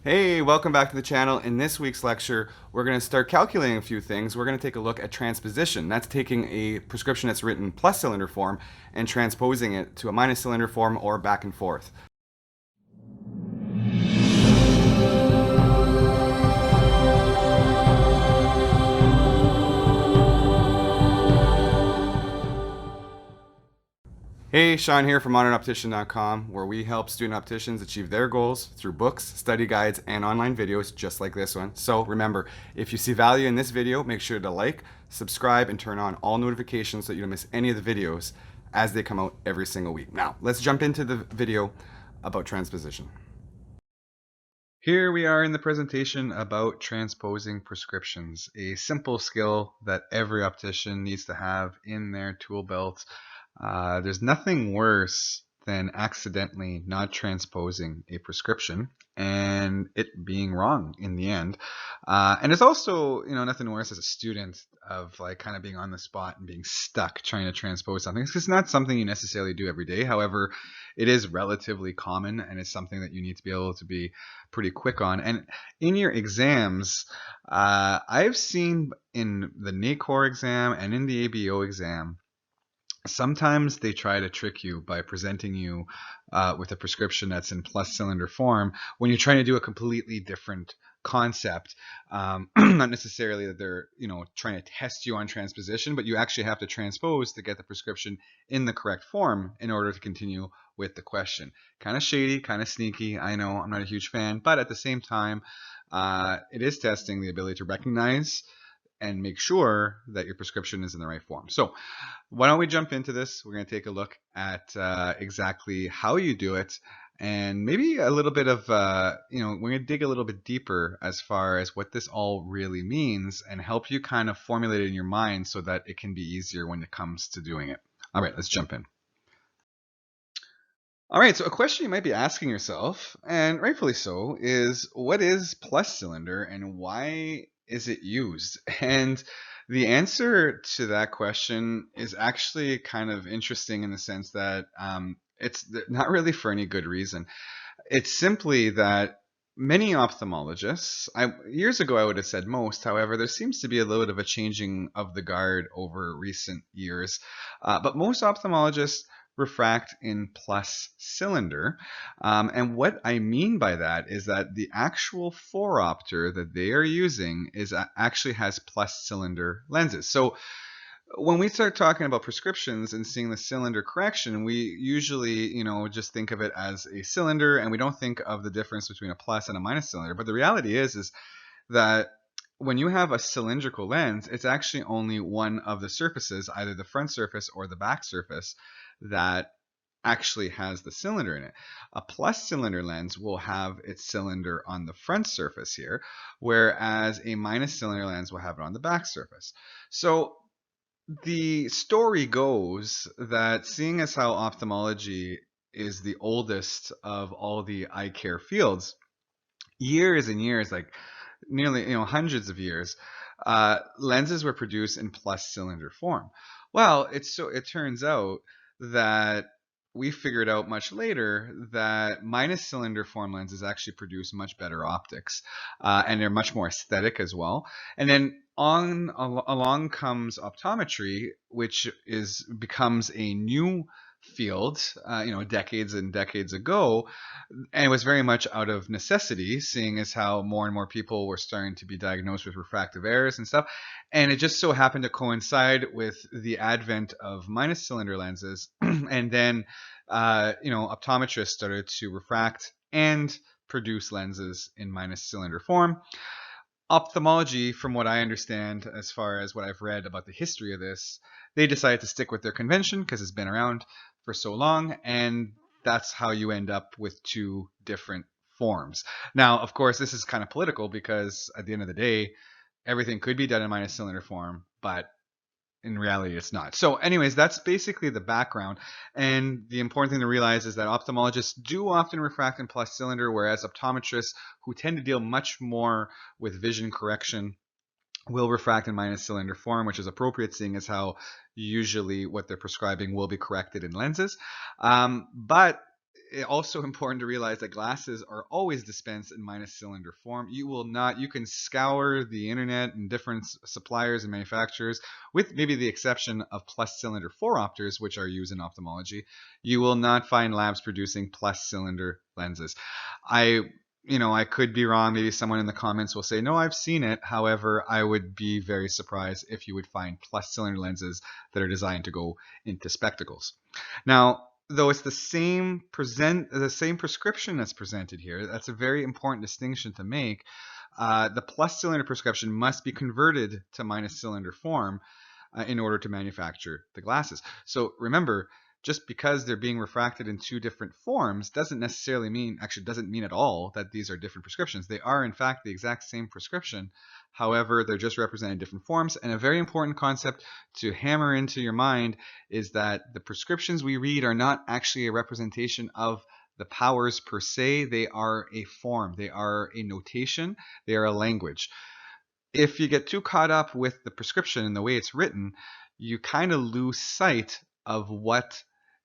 Hey, welcome back to the channel. In this week's lecture, we're going to start calculating a few things. We're going to take a look at transposition. That's taking a prescription that's written plus cylinder form and transposing it to a minus cylinder form or back and forth. Hey, Sean here from modernoptician.com, where we help student opticians achieve their goals through books, study guides, and online videos just like this one. So remember, if you see value in this video, make sure to like, subscribe, and turn on all notifications so that you don't miss any of the videos as they come out every single week. Now, let's jump into the video about transposition. Here we are in the presentation about transposing prescriptions, a simple skill that every optician needs to have in their tool belt. There's nothing worse than accidentally not transposing a prescription and it being wrong in the end. And it's also, nothing worse as a student of like kind of being on the spot and being stuck trying to transpose something. It's not something you necessarily do every day. However, it is relatively common and it's something that you need to be able to be pretty quick on. And in your exams, I've seen in the NACOR exam and in the ABO exam, sometimes they try to trick you by presenting you with a prescription that's in plus cylinder form when you're trying to do a completely different concept. Not necessarily that they're trying to test you on transposition, but you actually have to transpose to get the prescription in the correct form in order to continue with the question. Kind of shady, kind of sneaky. I know I'm not a huge fan, but at the same time, it is testing the ability to recognize and make sure that your prescription is in the right form. So why don't we jump into this? We're going to take a look at exactly how you do it and maybe a little bit of, we're going to dig a little bit deeper as far as what this all really means and help you kind of formulate it in your mind so that it can be easier when it comes to doing it. All right, let's jump in. All right, so a question you might be asking yourself, and rightfully so, is what is plus cylinder and why is it used? And the answer to that question is actually kind of interesting in the sense that it's not really for any good reason. It's simply that many ophthalmologists, years ago I would have said most, however, there seems to be a little bit of a changing of the guard over recent years. But most ophthalmologists refract in plus cylinder. And what I mean by that is that the actual phoropter that they are using actually has plus cylinder lenses. So when we start talking about prescriptions and seeing the cylinder correction, we usually, just think of it as a cylinder and we don't think of the difference between a plus and a minus cylinder. But the reality is that when you have a cylindrical lens, it's actually only one of the surfaces, either the front surface or the back surface, that actually has the cylinder in it. A plus cylinder lens will have its cylinder on the front surface here, whereas a minus cylinder lens will have it on the back surface. So the story goes that seeing as how ophthalmology is the oldest of all the eye care fields, years and years, like nearly hundreds of years, lenses were produced in plus cylinder form. Well, it turns out that we figured out much later that minus cylinder form lenses actually produce much better optics, and they're much more aesthetic as well. And then along comes optometry, which becomes a new field, decades and decades ago, and it was very much out of necessity, seeing as how more and more people were starting to be diagnosed with refractive errors and stuff. And it just so happened to coincide with the advent of minus cylinder lenses, and then optometrists started to refract and produce lenses in minus cylinder form. Ophthalmology, from what I understand, as far as what I've read about the history of this, they decided to stick with their convention because it's been around for so long, and that's how you end up with two different forms. Now, of course, this is kind of political because at the end of the day, everything could be done in minus cylinder form, but in reality, it's not. So anyways, that's basically the background. And the important thing to realize is that ophthalmologists do often refract in plus cylinder, whereas optometrists, who tend to deal much more with vision correction, will refract in minus cylinder form, which is appropriate seeing as how usually what they're prescribing will be corrected in lenses. But it's also important to realize that glasses are always dispensed in minus cylinder form. You will not, you can scour the internet and different suppliers and manufacturers, with maybe the exception of plus cylinder phoropters, which are used in ophthalmology. You will not find labs producing plus cylinder lenses. I, I could be wrong. Maybe someone in the comments will say, no, I've seen it. However, I would be very surprised if you would find plus cylinder lenses that are designed to go into spectacles. Now, though it's the same prescription that's presented here, that's a very important distinction to make. The plus cylinder prescription must be converted to minus cylinder form in order to manufacture the glasses. So remember, just because they're being refracted in two different forms doesn't necessarily mean, actually doesn't mean at all, that these are different prescriptions. They are in fact the exact same prescription. However, they're just represented in different forms. And a very important concept to hammer into your mind is that the prescriptions we read are not actually a representation of the powers per se. They are a form, they are a notation, they are a language. If you get too caught up with the prescription and the way it's written, you kind of lose sight of what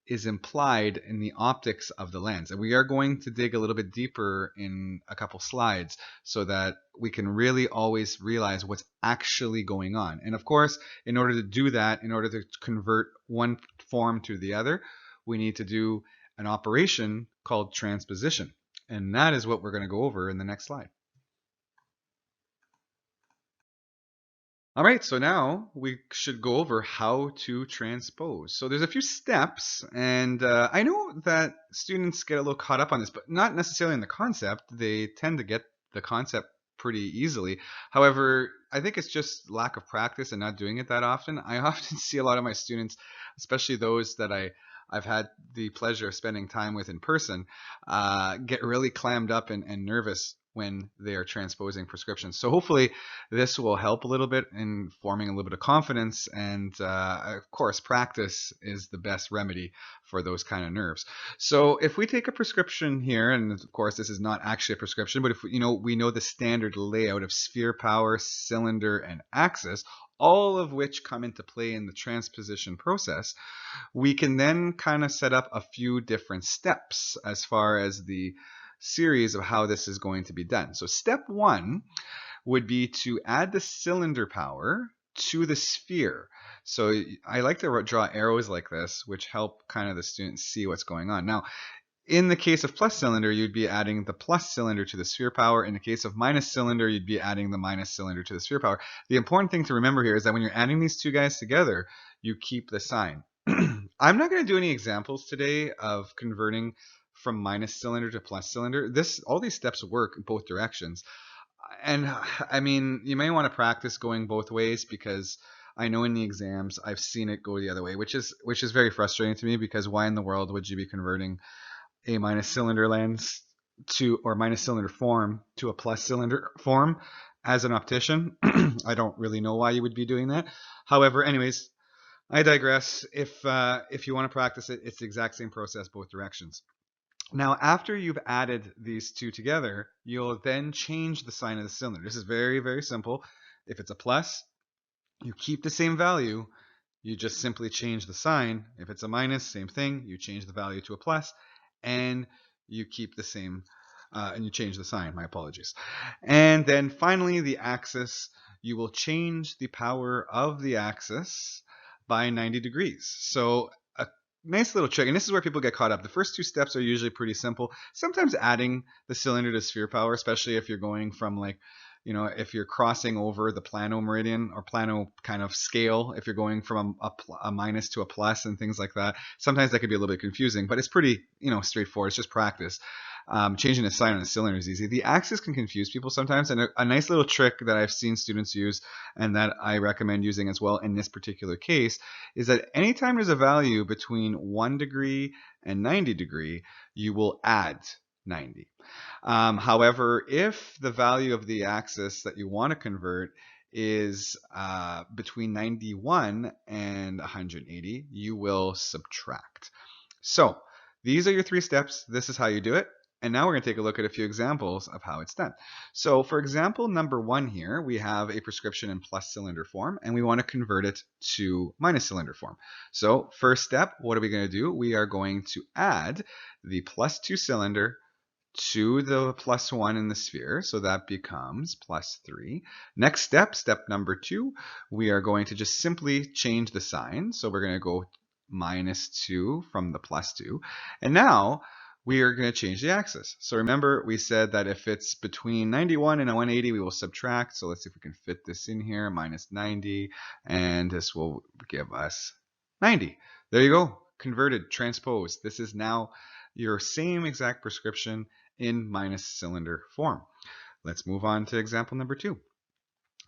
is implied in the optics of the lens. And we are going to dig a little bit deeper in a couple slides so that we can really always realize what's actually going on. And of course, in order to do that, in order to convert one form to the other, we need to do an operation called transposition. And that is what we're going to go over in the next slide. All right, so now we should go over how to transpose. So there's a few steps, and I know that students get a little caught up on this, but not necessarily in the concept. They tend to get the concept pretty easily. However, I think it's just lack of practice and not doing it that often. I often see a lot of my students, especially those that I've had the pleasure of spending time with in person, get really clammed up and nervous when they are transposing prescriptions. So hopefully this will help a little bit in forming a little bit of confidence, and of course practice is the best remedy for those kind of nerves. So if we take a prescription here, and of course this is not actually a prescription, but if we know the standard layout of sphere, power, cylinder, and axis, all of which come into play in the transposition process, we can then kind of set up a few different steps as far as the series of how this is going to be done. So step one would be to add the cylinder power to the sphere. So I like to draw arrows like this, which help kind of the students see what's going on. Now, in the case of plus cylinder, you'd be adding the plus cylinder to the sphere power. In the case of minus cylinder, you'd be adding the minus cylinder to the sphere power. The important thing to remember here is that when you're adding these two guys together, you keep the sign. I'm not going to do any examples today of converting from minus cylinder to plus cylinder. All these steps work in both directions. And I mean, you may want to practice going both ways, because I know in the exams I've seen it go the other way, which is very frustrating to me, because why in the world would you be converting a minus cylinder lens or minus cylinder form to a plus cylinder form as an optician? I don't really know why you would be doing that. However, anyways, I digress. If you want to practice it, it's the exact same process both directions. Now, after you've added these two together, you'll then change the sign of the cylinder. This is very, very simple. If it's a plus, you keep the same value. You just simply change the sign. If it's a minus, same thing. You change the value to a plus, and you keep the same, and you change the sign. My apologies. And then finally, the axis. You will change the power of the axis by 90 degrees. So nice little trick, and this is where people get caught up. The first two steps are usually pretty simple. Sometimes adding the cylinder to sphere power, especially if you're going from if you're crossing over the plano meridian or plano kind of scale, if you're going from a minus to a plus and things like that, sometimes that could be a little bit confusing, but it's pretty, straightforward. It's just practice. Changing the sign on the cylinder is easy. The axis can confuse people sometimes, and a nice little trick that I've seen students use and that I recommend using as well in this particular case is that anytime there's a value between 1 degree and 90 degree, you will add 90. However, if the value of the axis that you want to convert is between 91 and 180, you will subtract. So these are your three steps. This is how you do it. And now we're going to take a look at a few examples of how it's done. So for example, number 1 here, we have a prescription in plus cylinder form, and we want to convert it to minus cylinder form. So first step, what are we going to do? We are going to add the plus 2 cylinder to the plus 1 in the sphere, so that becomes plus 3. Next step, step number 2, we are going to just simply change the sign. So we're going to go minus 2 from the plus 2. And now we are going to change the axis. So remember, we said that if it's between 91 and 180, we will subtract. So let's see if we can fit this in here, minus 90, and this will give us 90. There you go, converted, transposed. This is now your same exact prescription in minus cylinder form. Let's move on to example number 2.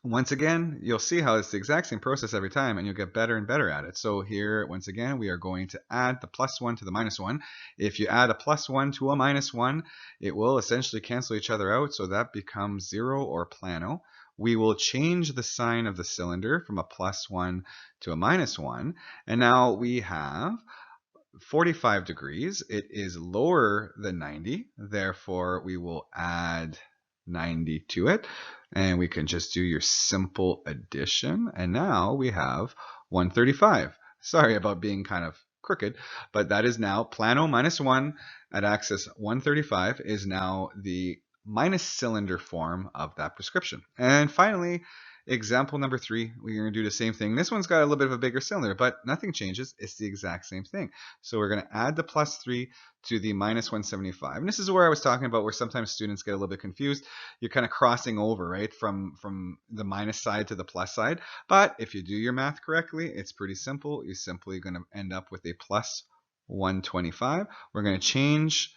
Once again, you'll see how it's the exact same process every time, and you'll get better and better at it. So here, once again, we are going to add the plus 1 to the minus 1. If you add a plus 1 to a minus 1, it will essentially cancel each other out, so that becomes 0 or plano. We will change the sign of the cylinder from a plus 1 to a minus 1, and now we have 45 degrees. It is lower than 90, therefore we will add 90 to it, and we can just do your simple addition, and now we have 135. Sorry about being kind of crooked, but that is now plano minus 1 at axis 135 is now the minus cylinder form of that prescription. And finally, example number 3, we're going to do the same thing. This one's got a little bit of a bigger cylinder, but nothing changes. It's the exact same thing. So we're going to add the plus 3 to the minus 175. And this is where I was talking about where sometimes students get a little bit confused. You're kind of crossing over, right, from the minus side to the plus side. But if you do your math correctly, it's pretty simple. You're simply going to end up with a plus 125. We're going to change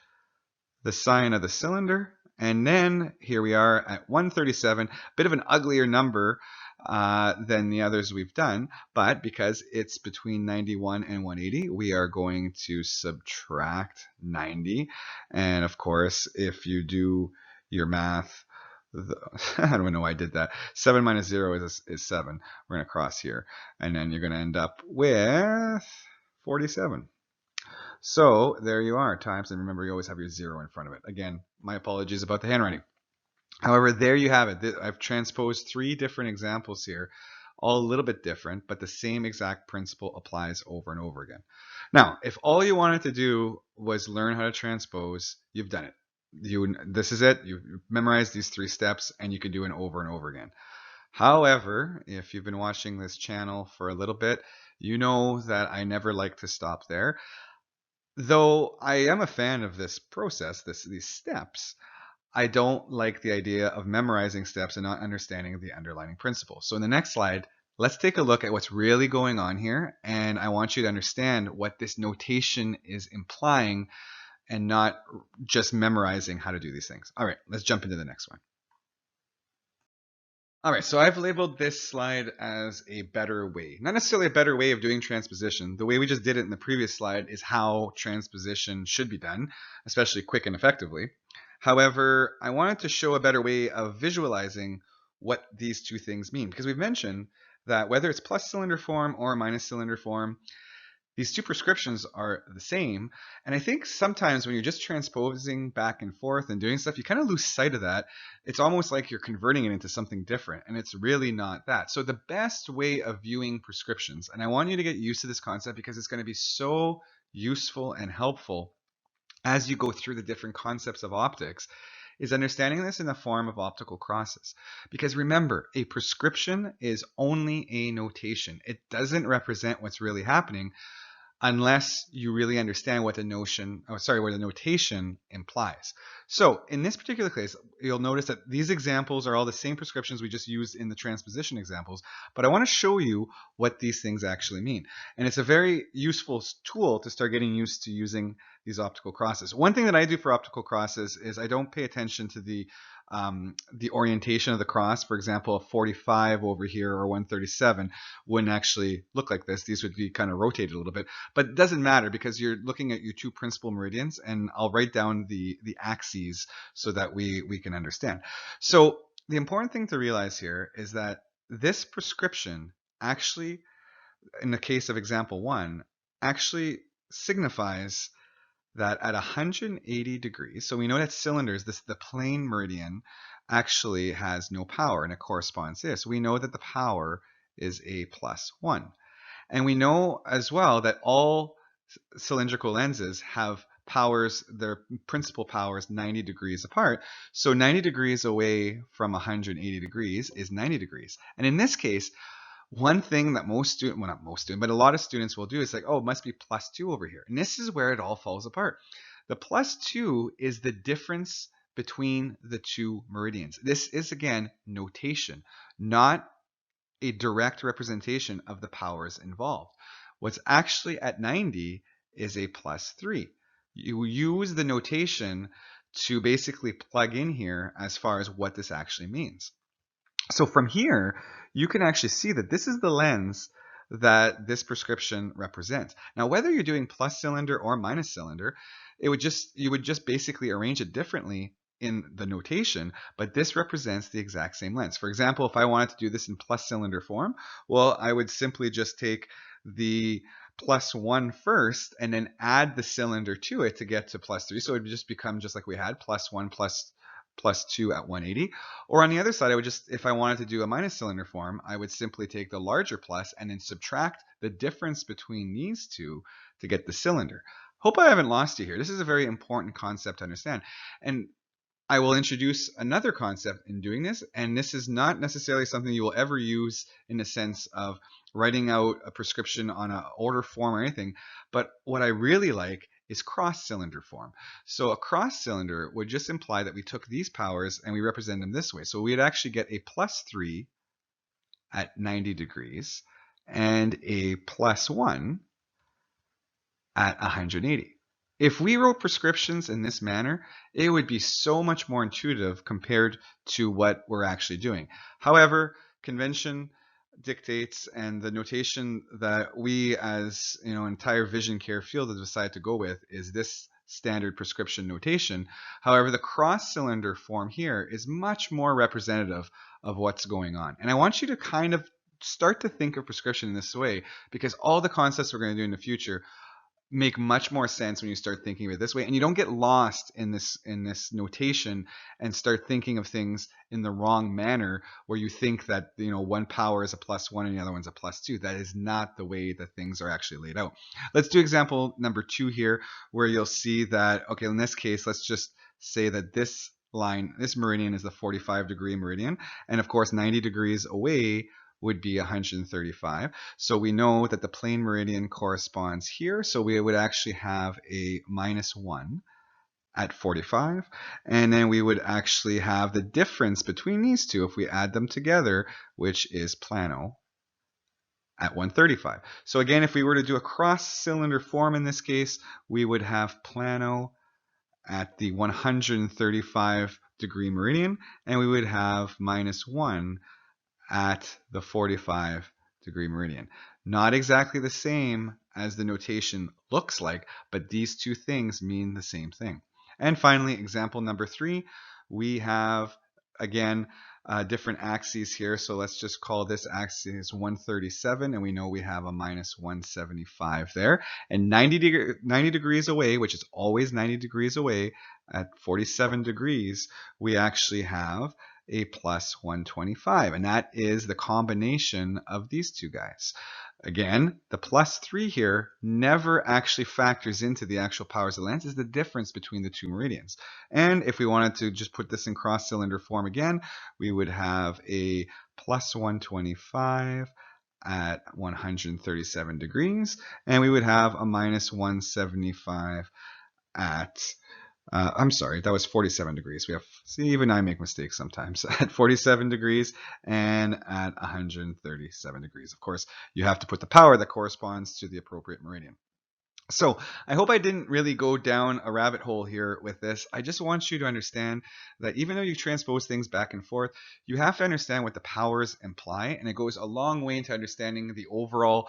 the sign of the cylinder. And then here we are at 137, a bit of an uglier number than the others we've done, but because it's between 91 and 180, we are going to subtract 90. And of course, if you do your math, I don't know why I did that. 7 minus 0 is 7. We're going to cross here. And then you're going to end up with 47. So there you are, times, and remember you always have your 0 in front of it. Again, my apologies about the handwriting. However, there you have it. I've transposed 3 different examples here, all a little bit different, but the same exact principle applies over and over again. Now, if all you wanted to do was learn how to transpose, you've done it. This is it. You've memorized these 3 steps, and you can do it over and over again. However, if you've been watching this channel for a little bit, you know that I never like to stop there. Though I am a fan of this process, these steps, I don't like the idea of memorizing steps and not understanding the underlying principle. So in the next slide, let's take a look at what's really going on here, and I want you to understand what this notation is implying and not just memorizing how to do these things. All right, let's jump into the next one. All right, so I've labeled this slide as a better way. Not necessarily a better way of doing transposition. The way we just did it in the previous slide is how transposition should be done, especially quick and effectively. However, I wanted to show a better way of visualizing what these 2 things mean, because we've mentioned that whether it's plus cylinder form or minus cylinder form, these 2 prescriptions are the same, and I think sometimes when you're just transposing back and forth and doing stuff, you kind of lose sight of that. It's almost like you're converting it into something different, and it's really not that. So the best way of viewing prescriptions, and I want you to get used to this concept because it's going to be so useful and helpful as you go through the different concepts of optics, is understanding this in the form of optical crosses. Because remember, a prescription is only a notation. It doesn't represent what's really happening unless you really understand what the notation implies. So in this particular case, you'll notice that these examples are all the same prescriptions we just used in the transposition examples, but I want to show you what these things actually mean. And it's a very useful tool to start getting used to using these optical crosses. One thing that I do for optical crosses is I don't pay attention to the orientation of the cross. For example, a 45 over here or 137 wouldn't actually look like this. These would be kind of rotated a little bit, but it doesn't matter because you're looking at your 2 principal meridians, and I'll write down the axes so that we can understand. So the important thing to realize here is that this prescription actually, in the case of example 1, actually signifies that at 180 degrees, so we know that cylinders, the plane meridian actually has no power and it corresponds to this. So we know that the power is a +1. And we know as well that all cylindrical lenses have powers, their principal powers 90 degrees apart. So 90 degrees away from 180 degrees is 90 degrees. And in this case, one thing that most students, well, not most students, but a lot of students will do is like, oh, it must be +2 over here. And this is where it all falls apart. The +2 is the difference between the two meridians. This is, again, notation, not a direct representation of the powers involved. What's actually at 90 is a +3. You use the notation to basically plug in here as far as what this actually means. So from here, you can actually see that this is the lens that this prescription represents. Now, whether you're doing plus cylinder or minus cylinder, you would just basically arrange it differently in the notation, but this represents the exact same lens. For example, if I wanted to do this in plus cylinder form, well, I would simply just take the +1 first and then add the cylinder to it to get to +3. So it would just become just like we had, +1 +2 at 180. Or on the other side, I would just, if I wanted to do a minus cylinder form, I would simply take the larger plus and then subtract the difference between these two to get the cylinder. Hope I haven't lost you here. This is a very important concept to understand. And I will introduce another concept in doing this, and this is not necessarily something you will ever use in the sense of writing out a prescription on an order form or anything, but what I really like is cross-cylinder form. So a cross-cylinder would just imply that we took these powers and we represent them this way. So we'd actually get a +3 at 90 degrees and a +1 at 180. If we wrote prescriptions in this manner, it would be so much more intuitive compared to what we're actually doing. However, convention dictates, and the notation that we as entire vision care field have decided to go with is this standard prescription notation. However, the cross-cylinder form here is much more representative of what's going on. And I want you to kind of start to think of prescription in this way, because all the concepts we're going to do in the future make much more sense when you start thinking of it this way, and you don't get lost in this notation and start thinking of things in the wrong manner where you think that one power is a +1 and the other one's a +2. That is not the way that things are actually laid out. Let's do example number 2 here, where you'll see that, okay, in this case, let's just say that this line, this meridian, is the 45-degree meridian, and of course 90 degrees away would be 135. So we know that the plane meridian corresponds here. So we would actually have a -1 at 45. And then we would actually have the difference between these two if we add them together, which is plano at 135. So again, if we were to do a cross-cylinder form in this case, we would have plano at the 135-degree meridian, and we would have -1 at the 45-degree meridian. Not exactly the same as the notation looks like, but these two things mean the same thing. And finally, example number 3, we have, again, different axes here. So let's just call this axis 137, and we know we have a -175 there. And 90 degrees away, which is always 90 degrees away, at 47 degrees, we actually have a +125, and that is the combination of these two guys. Again, the +3 here never actually factors into the actual powers of the lens. Is the difference between the two meridians. And if we wanted to just put this in cross-cylinder form again, we would have a +125 at 137 degrees, and we would have a -175 at I'm sorry, that was 47 degrees. See, even I make mistakes sometimes. At 47 degrees and at 137 degrees. Of course, you have to put the power that corresponds to the appropriate meridian. So I hope I didn't really go down a rabbit hole here with this. I just want you to understand that even though you transpose things back and forth, you have to understand what the powers imply, and it goes a long way into understanding the overall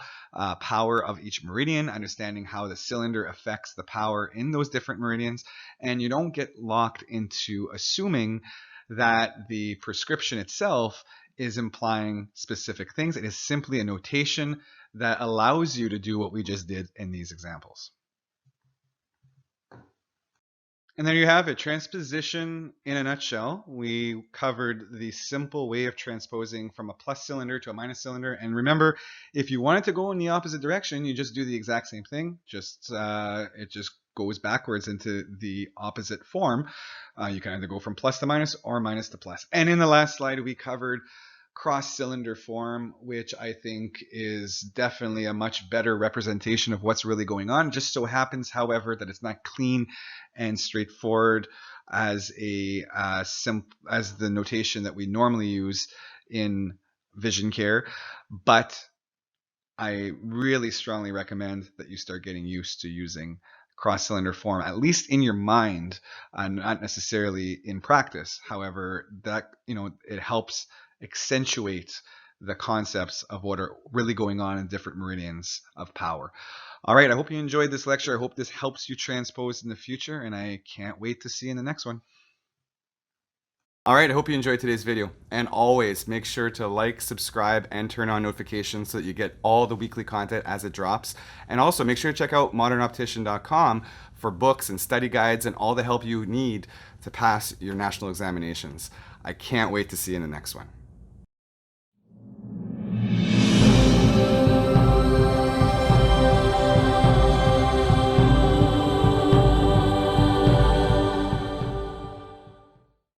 power of each meridian, understanding how the cylinder affects the power in those different meridians, and you don't get locked into assuming that the prescription itself is implying specific things. It is simply a notation that allows you to do what we just did in these examples. And there you have it, transposition in a nutshell. We covered the simple way of transposing from a plus cylinder to a minus cylinder. And remember, if you wanted to go in the opposite direction, you just do the exact same thing. It just goes backwards into the opposite form. You can either go from plus to minus or minus to plus. And in the last slide, we covered cross-cylinder form, which I think is definitely a much better representation of what's really going on. Just so happens, however, that it's not clean and straightforward as as the notation that we normally use in vision care, but I really strongly recommend that you start getting used to using cross-cylinder form, at least in your mind, and not necessarily in practice. However, that it helps accentuate the concepts of what are really going on in different meridians of power. All right, I hope you enjoyed this lecture. I hope this helps you transpose in the future, and I can't wait to see you in the next one. All right, I hope you enjoyed today's video. And always make sure to like, subscribe, and turn on notifications so that you get all the weekly content as it drops. And also make sure to check out modernoptician.com for books and study guides and all the help you need to pass your national examinations. I can't wait to see you in the next one.